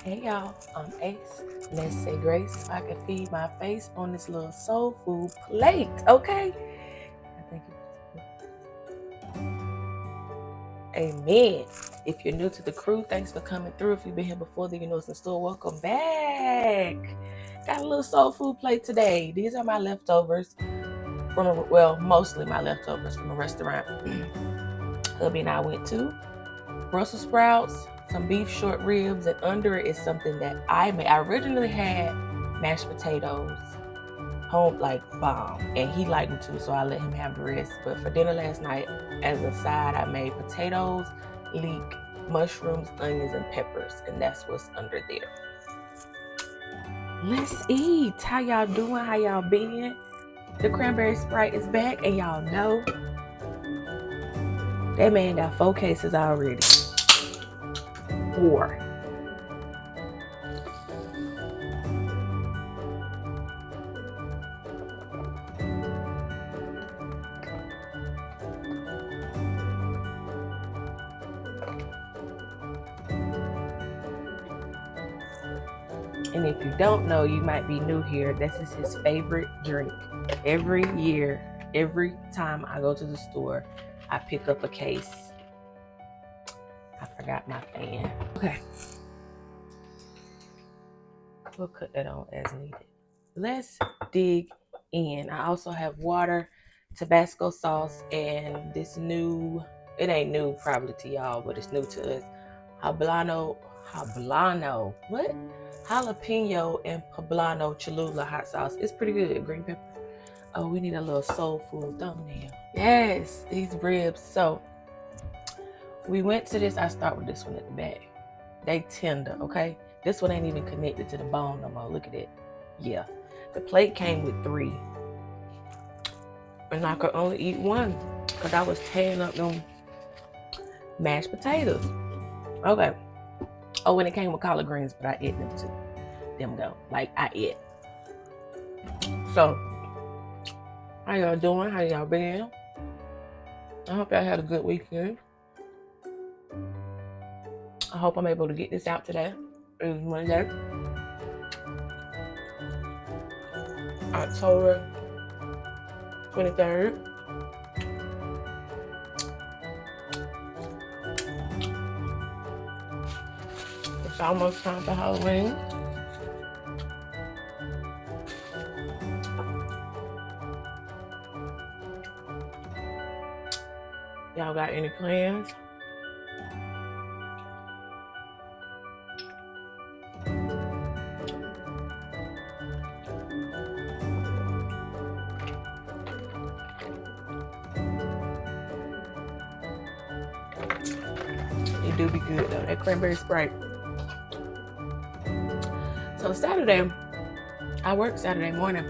Hey y'all, I'm Ace. Let's say grace so I can feed my face on this little soul food plate, okay? I think Amen. If you're new to the crew, thanks for coming through. If you've been here before, then you know it's in store. Welcome back. Got a little soul food plate today. These are my leftovers from mostly my leftovers from a restaurant hubby and I went to. Brussels sprouts, some beef short ribs, and under it is something that I made. I originally had mashed potatoes, home like bomb, and he liked them too, so I let him have the rest. But for dinner last night, as a side, I made potatoes, leek, mushrooms, onions, and peppers, and that's what's under there. Let's eat. How y'all doing? How y'all been? The cranberry Sprite is back, and y'all know that man got 4 cases already. 4. And if you don't know, you might be new here. This is his favorite drink. Every year, every time I go to the store, I pick up a case. I forgot my fan. Okay. We'll cut that on as needed. Let's dig in. I also have water, Tabasco sauce, and this new, it ain't new probably to y'all, but it's new to us. Jalapeno, what? Jalapeno and poblano Cholula hot sauce. It's pretty good. Green pepper. Oh, we need a little soul food thumbnail. Yes, these ribs. So we went to this. I start with this one at the back. They tender, okay? This one ain't even connected to the bone no more. Look at it. Yeah. The plate came with 3. And I could only eat 1 because I was tearing up them mashed potatoes. Okay. Oh, and it came with collard greens, but I ate them too. Them go. Like, I ate. So, how y'all doing? How y'all been? I hope y'all had a good weekend. I hope I'm able to get this out today. It is Monday, October 23rd. It's almost time for Halloween. Y'all got any plans? It do be good though, that cranberry Sprite. So Saturday, I work Saturday morning.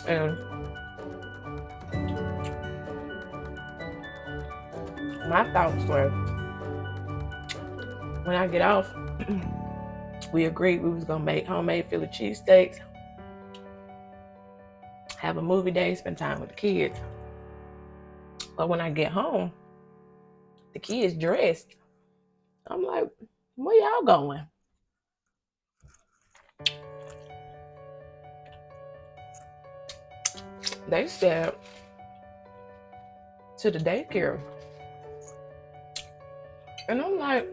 And my thoughts were, when I get off, we agreed we was gonna make homemade Philly cheesesteaks, have a movie day, spend time with the kids. But when I get home, the kids dressed. I'm like, where y'all going? They said to the daycare. And I'm like,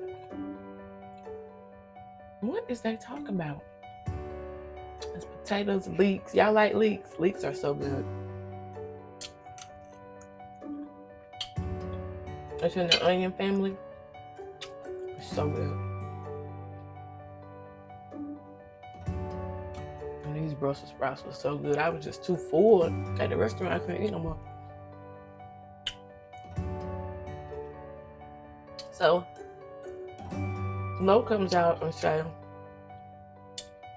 what is they talking about? It's potatoes, leeks. Y'all like leeks? Leeks are so good. It's in the onion family. It's so good. And these Brussels sprouts were so good. I was just too full at the restaurant. I couldn't eat no more. So Mo comes out and says,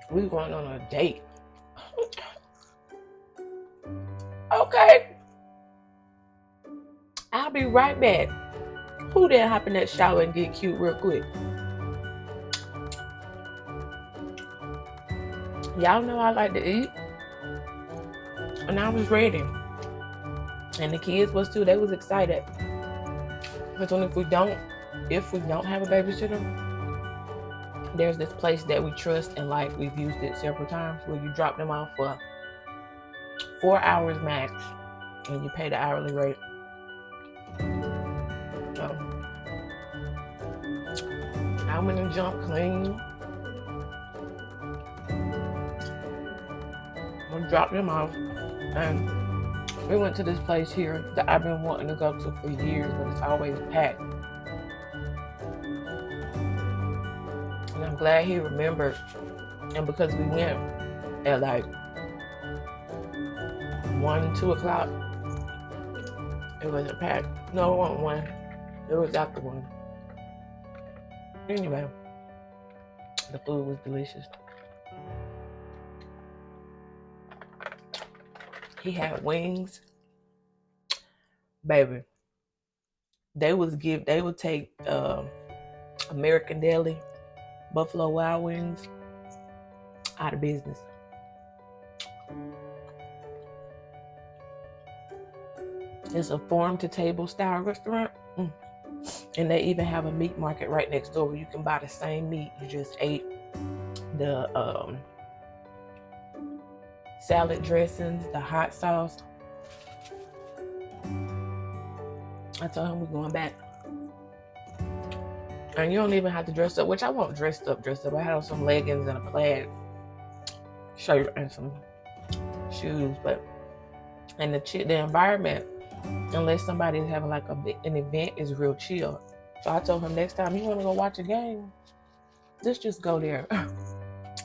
we going on a date. Okay. I'll be right back. Who didn't hop in that shower and get cute real quick? Y'all know I like to eat. And I was ready. And the kids was too. They was excited. Because if we don't have a babysitter, there's this place that we trust and like we've used it several times where you drop them off for 4 hours max and you pay the hourly rate. So I went and jumped clean. We dropped them off and we went to this place here that I've been wanting to go to for years, but it's always packed. And I'm glad he remembered. And because we went at like 1, 2 o'clock, it wasn't packed. No, it wasn't 1. It was after 1. Anyway, the food was delicious. He had wings. Baby, they would take American Deli, Buffalo Wild Wings out of business. It's a farm to table style restaurant. And they even have a meat market right next door where you can buy the same meat you just ate. The salad dressings, the hot sauce. I told him we're going back. And you don't even have to dress up, which I won't dress up. I had on some leggings and a plaid shirt and some shoes, and the environment, unless somebody's having like an event, is real chill. So I told him next time you want to go watch a game, let's just go there.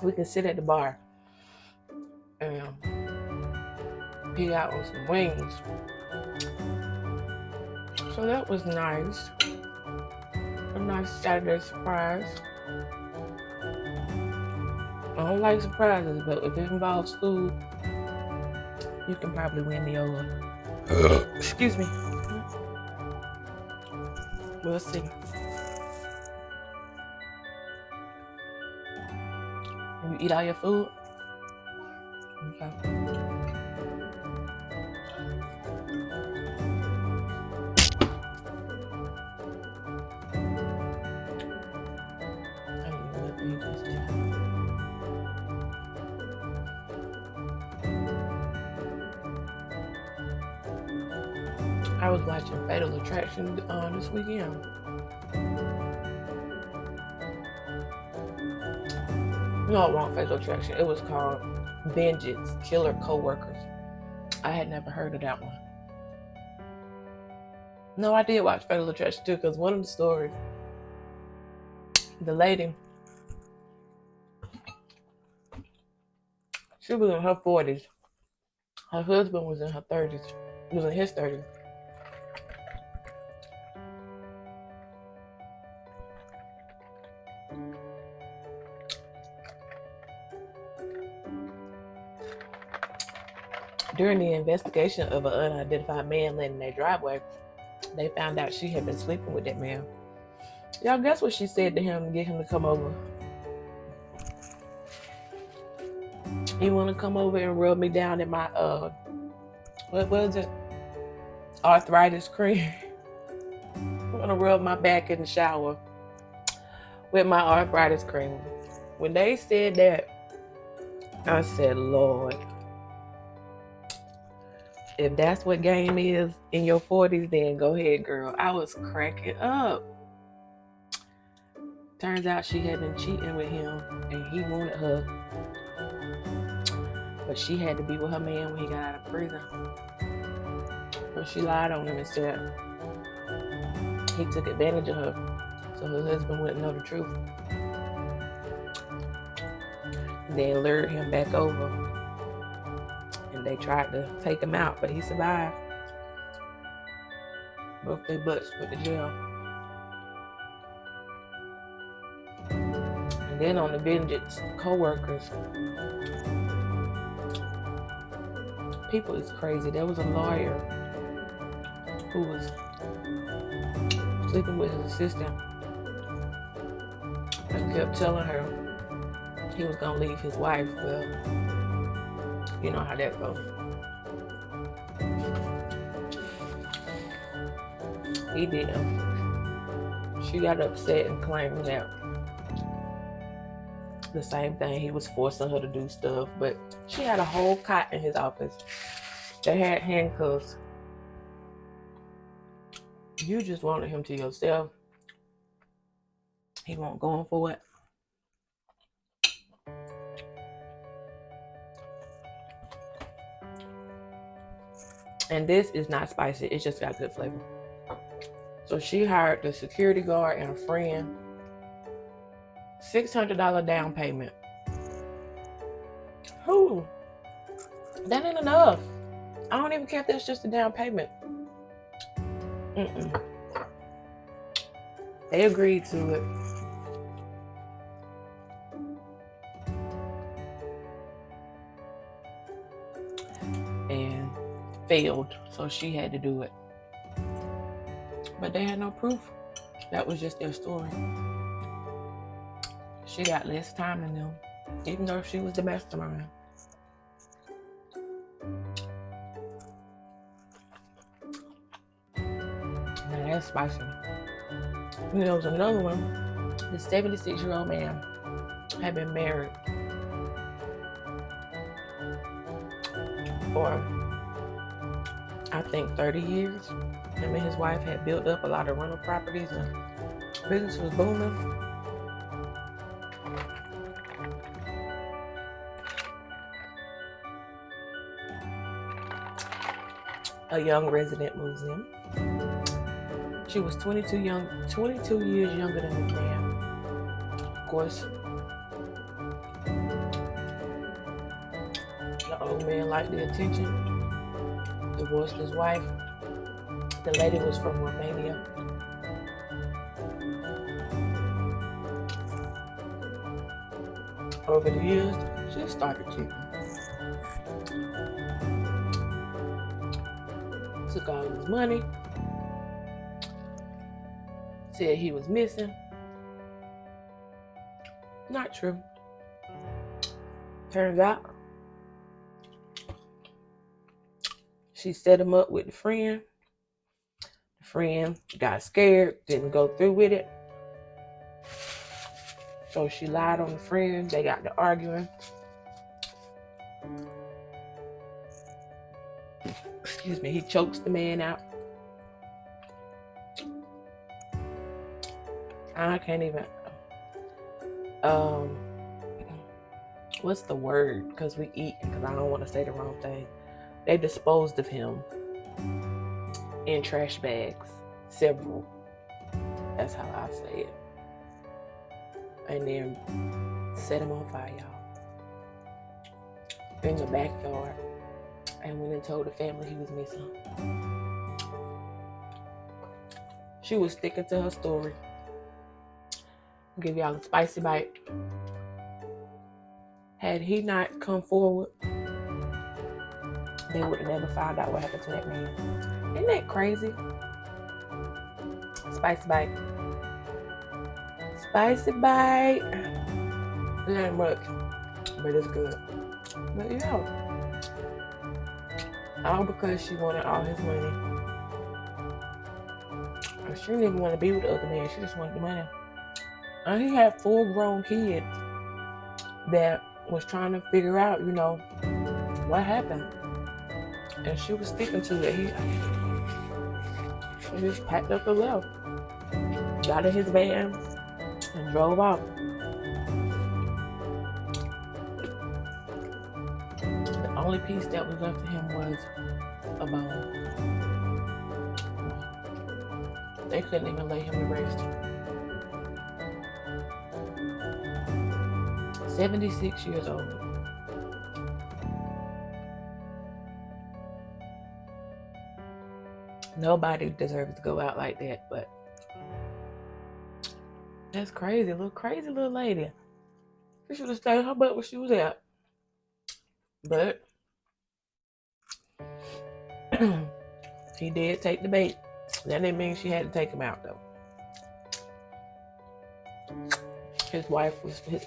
We can sit at the bar and pig out on some wings. So that was nice. A nice Saturday surprise. I don't like surprises, but if it involves food, you can probably win me over. Excuse me. We'll see. You eat all your food? Okay. I was watching Fatal Attraction this weekend. No, it wasn't Fatal Attraction. It was called Vengeance, Killer Coworkers. I had never heard of that one. No, I did watch Fatal Attraction too, because one of the stories, the lady, she was in her 40s. Her husband was in her 30s. He was in his 30s. During the investigation of an unidentified man laying in their driveway, they found out she had been sleeping with that man. Y'all guess what she said to him to get him to come over? You want to come over and rub me down in my, what was it? Arthritis cream. I'm going to rub my back in the shower with my arthritis cream. When they said that, I said, Lord, if that's what game is in your 40s, then go ahead, girl. I was cracking up. Turns out she had been cheating with him and he wanted her. But she had to be with her man when he got out of prison. But she lied on him and said he took advantage of her so her husband wouldn't know the truth. They lured him back over. And they tried to take him out, but he survived. Both their butts went to jail. And then on the Vengeance Coworkers, people is crazy. There was a lawyer who was sleeping with his assistant and kept telling her he was gonna leave his wife. Well, you know how that goes. He didn't. She got upset and claimed that the same thing. He was forcing her to do stuff, but she had a whole cot in his office. They had handcuffs. You just wanted him to yourself. He won't go on for it. And this is not spicy. It just got good flavor. So she hired the security guard and a friend. $600 down payment. Who? That ain't enough. I don't even care if that's just a down payment. They agreed to it. And failed, so she had to do it. But they had no proof. That was just their story. She got less time than them, even though she was the mastermind. Now that's spicy. And there was another one. The 76-year-old man had been married for, I think, 30 years. Him and his wife had built up a lot of rental properties and business was booming. A young resident moves in. She was 22 years younger than this man. Of course, the old man liked the attention, divorced his wife. The lady was from Romania. Over the years, she started cheating. Took all his money. Said he was missing. Not true. Turns out, she set him up with the friend. The friend got scared, didn't go through with it. So she lied on the friend. They got to arguing. Excuse me, he chokes the man out. I can't even, what's the word? Because we eat, because I don't want to say the wrong thing. They disposed of him in trash bags, several. That's how I say it. And then set him on fire, y'all. In the backyard. And went and told the family he was missing. She was sticking to her story. I'll give y'all a spicy bite. Had he not come forward, they would have never found out what happened to that man. Isn't that crazy? Spicy bite. Spicy bite. It ain't much, but it's good. But yeah, all because she wanted all his money. She didn't even want to be with the other man. She just wanted the money. And he had 4 grown kids that was trying to figure out, what happened. And she was sticking to it. He just packed up and left. Got in his van and drove off. The only piece that was left to him was a bone. They couldn't even lay him to rest. 76 years old. Nobody deserves to go out like that, but that's crazy. Crazy little lady. She should have stayed her butt where she was at. But he did take the bait. That didn't mean she had to take him out, though. His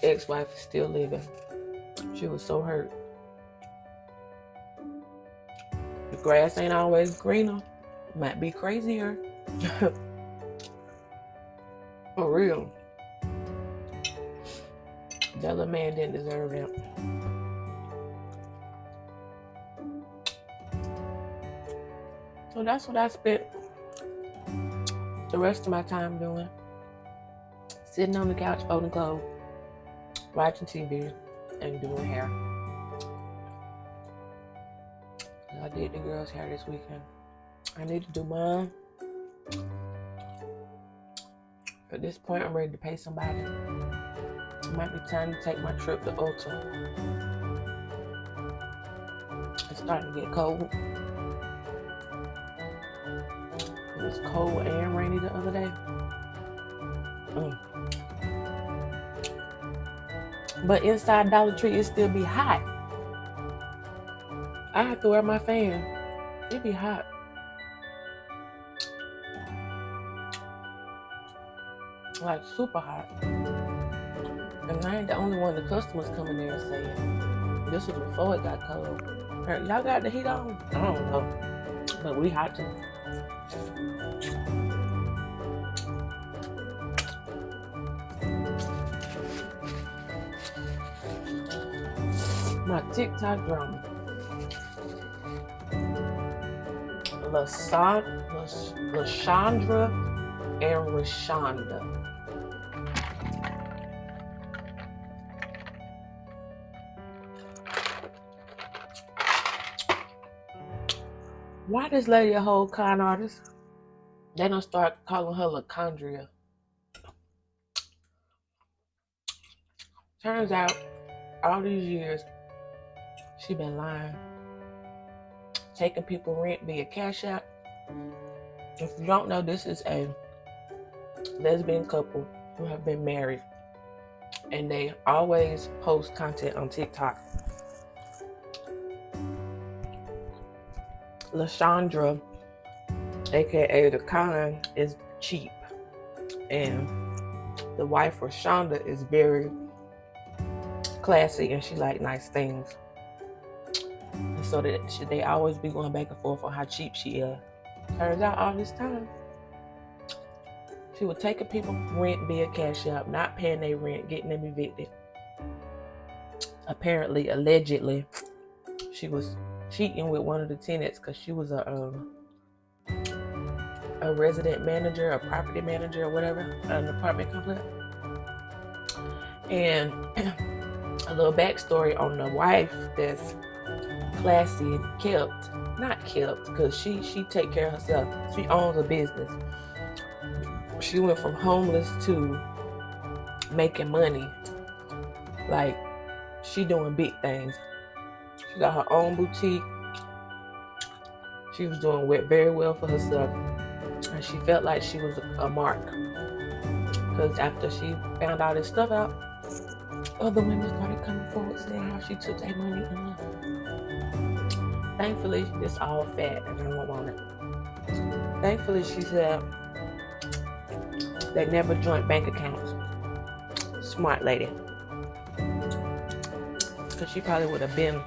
ex-wife is still living. She was so hurt. The grass ain't always greener. Might be crazier. For real. That little man didn't deserve it. So that's what I spent the rest of my time doing. Sitting on the couch, folding clothes, watching TV, and doing hair. I did the girls' hair this weekend. I need to do mine. At this point, I'm ready to pay somebody. It might be time to take my trip to Ulta. It's starting to get cold. It was cold and rainy the other day. But inside Dollar Tree, it still be hot. I have to wear my fan. It be hot. Like super hot. And I ain't the only one. The customers coming there and saying, this was before it got cold. Y'all got the heat on? I don't know. But we hot too. My TikTok drama. Lashandra and Rashonda. Why this lady a whole con artist? They don't start calling her LaCondria. Turns out, all these years, she been lying. Taking people rent via Cash App. If you don't know, this is a lesbian couple who have been married. And they always post content on TikTok. Lashandra, aka the con, is cheap. And the wife, Rashonda, is very classy and she like nice things. And so that they always be going back and forth on how cheap she is. Turns out all this time, she was taking people rent via Cash App, not paying their rent, getting them evicted. Apparently, allegedly, she was cheating with one of the tenants because she was a resident manager, a property manager, or whatever, an apartment complex. And a little backstory on the wife that's classy and kept, not kept, because she take care of herself. She owns a business. She went from homeless to making money. Like, she doing big things. She got her own boutique. She was doing very well for herself. And she felt like she was a mark. Because after she found all this stuff out, other women started coming forward saying how she took their money and left. Thankfully, it's all fat and I don't want it. Thankfully, she said they never joint bank accounts. Smart lady. Because she probably would have been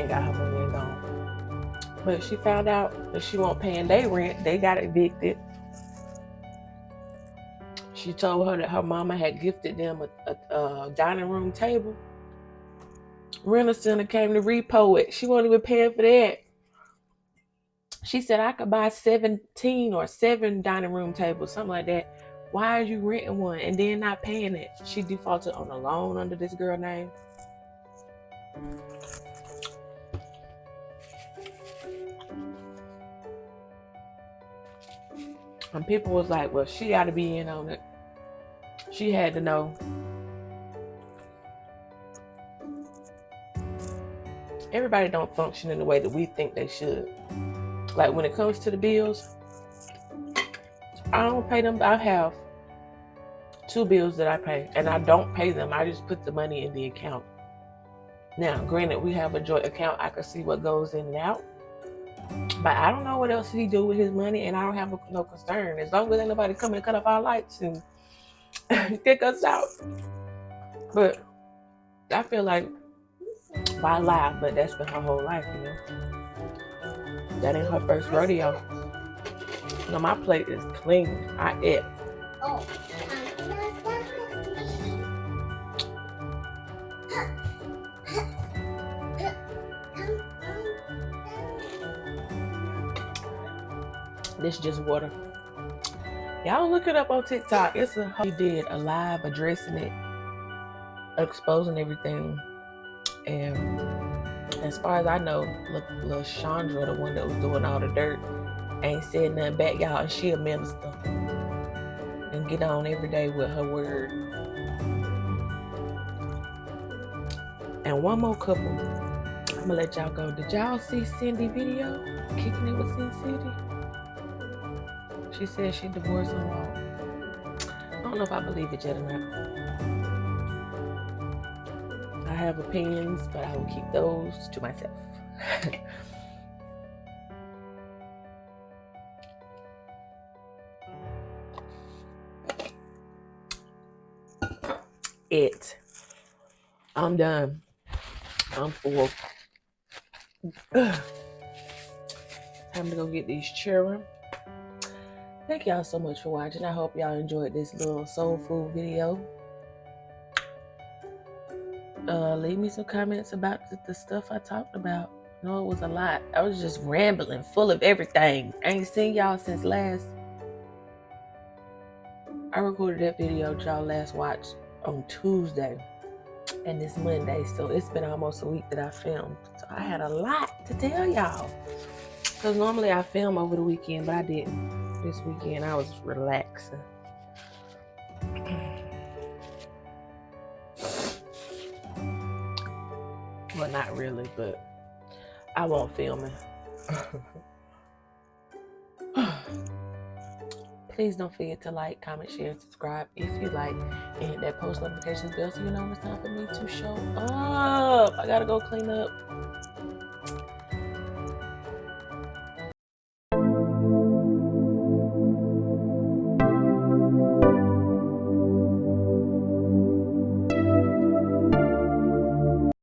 got her money and gone. But she found out that she won't paying their rent. They got evicted. She told her that her mama had gifted them a dining room table. Renter Center came to repo it. She wasn't even paying for that. She said, I could buy 17 or 7 dining room tables, something like that. Why are you renting one and then not paying it? She defaulted on a loan under this girl's name. And people was like, well, she got to be in on it. She had to know. Everybody don't function in the way that we think they should. Like when it comes to the bills, I don't pay them. I have 2 bills that I pay and I don't pay them. I just put the money in the account. Now, granted, we have a joint account. I can see what goes in and out. But I don't know what else he do with his money and I don't have no concern. As long as ain't nobody come and cut off our lights and kick us out. But I feel like, why lie? But that's been her whole life, you know. That ain't her first rodeo. No, my plate is clean. I ate. This is just water. Y'all look it up on TikTok. It's a he did a live addressing it, exposing everything. And as far as I know, little Chandra, the one that was doing all the dirt, ain't said nothing back, y'all. And she a minister and get on every day with her word. And one more couple. I'm gonna let y'all go. Did y'all see Cindy video? Kicking it with Sin City? She said she divorced her mom. I don't know if I believe it yet or not. I have opinions, but I will keep those to myself. I'm done. I'm full. Time to go get these children. Thank y'all so much for watching. I hope y'all enjoyed this little soul food video. Leave me some comments about the stuff I talked about. No, it was a lot. I was just rambling, full of everything. I ain't seen y'all since I recorded that video y'all last watched on Tuesday. And it's Monday, so it's been almost a week that I filmed. So I had a lot to tell y'all. Because normally I film over the weekend, but I didn't. This weekend I was relaxing. Well, not really, but I won't film it. Please don't forget to like, comment, share, and subscribe if you like. And hit that post notifications bell so you know when it's time for me to show up. I gotta go clean up.